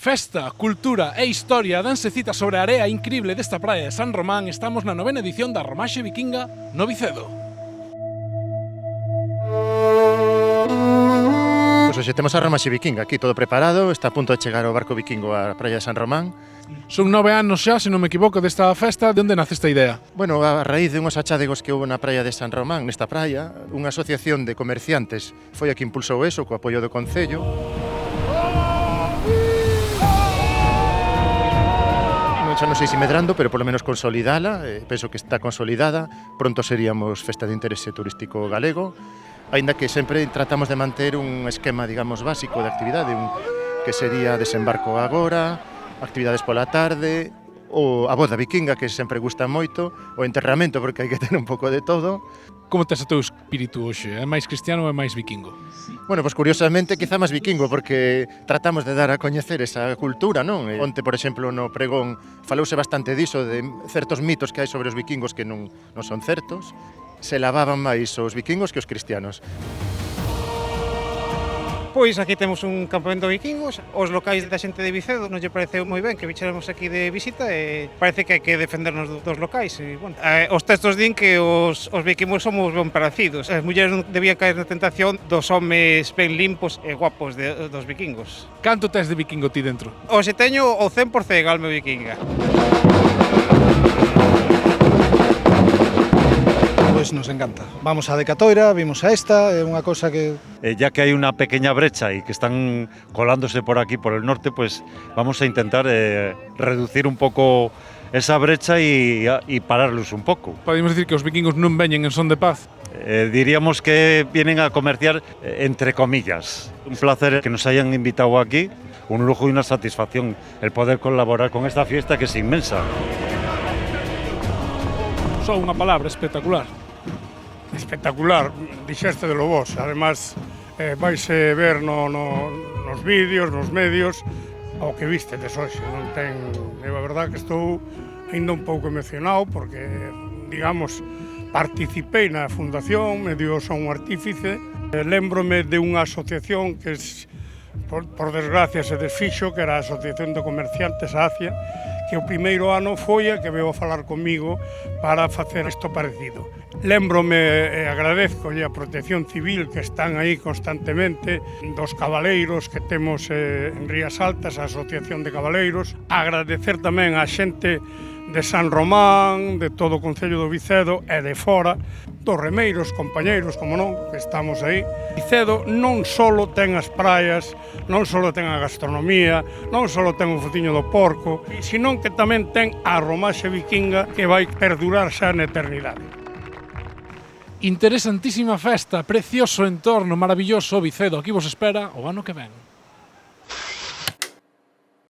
Festa, cultura e historia danse cita sobre a area incrible desta praia de San Román. Estamos na 9ª edición da Romaxe Vikinga no Vicedo. Pois hoxe temos a Romaxe Vikinga aquí todo preparado, está a punto de chegar o barco vikingo á praia de San Román. Son 9 anos xa, se non me equivoco, desta festa. De onde nace esta idea? Bueno, a raíz de unhos achádegos que houve na praia de San Román, nesta praia, unha asociación de comerciantes foi a que impulsou eso, co apoio do Concello. Xa non sei se medrando, pero polo menos consolidala, penso que está consolidada, pronto seríamos festa de interese turístico galego, aínda que sempre tratamos de manter un esquema, digamos, básico de actividade, que sería desembarco agora, actividades pola tarde, a boda vikinga, que sempre gusta moito, o enterramento, porque hai que ter un pouco de todo. Como tes o teu espírito hoxe? É máis cristiano ou é máis vikingo? Bueno, pois curiosamente quizá máis vikingo, porque tratamos de dar a coñecer esa cultura, non? Onte, por exemplo, no pregón falouse bastante diso, de certos mitos que hai sobre os vikingos que non son certos. Se lavaban máis os vikingos que os cristianos. Pois aquí temos un campamento de vikingos, os locais da xente de Vicedo non lle pareceu moi ben que vichéramos aquí de visita e parece que hai que defendernos dos locais e, bueno, os textos din que os vikingos somos ben parecidos. As mulleres non debían caer na tentación dos homes ben limpos e guapos dos vikingos. Canto tes de vikingo ti dentro? Hoxe teño o 100% alma vikinga. Pois nos encanta. Vamos a Decatoira, vimos a esta, é unha cosa que... Ya que hay una pequeña brecha y que están colándose por aquí, por el norte, pues vamos a intentar reducir un poco esa brecha y pararlos un poco. Podemos decir que os vikingos non veñen en son de paz? Diríamos que vienen a comerciar entre comillas. Un placer que nos hayan invitado aquí, un lujo y una satisfacción el poder colaborar con esta fiesta que es inmensa. Só unha palabra, espectacular. Espectacular, dixeste de lo vos, además vaise ver nos vídeos, nos medios, o que vistedes hoxe, non ten... A verdad que estou ainda un pouco emocionado porque, digamos, participei na fundación, medio son un artífice, lembrome de unha asociación que, por desgracia, se desfixo, que era a Asociación de Comerciantes ACIA, que o primeiro ano foi a que veo a falar comigo para facer isto parecido. Lembrome e agradezcolle a Protección Civil que están aí constantemente, dos cabaleiros que temos en Rías Altas, a Asociación de Cabaleiros, agradecer tamén a xente de San Román, de todo o Concello do Vicedo e de fora, dos remeiros, compañeiros, como non, que estamos aí. Vicedo non só ten as praias, non só ten a gastronomía, non só ten o fotiño do porco, senón que tamén ten a Romaxe Vikinga que vai perdurar xa na eternidade. Interesantísima festa, precioso entorno, maravilloso Vicedo. Aquí vos espera o ano que ven.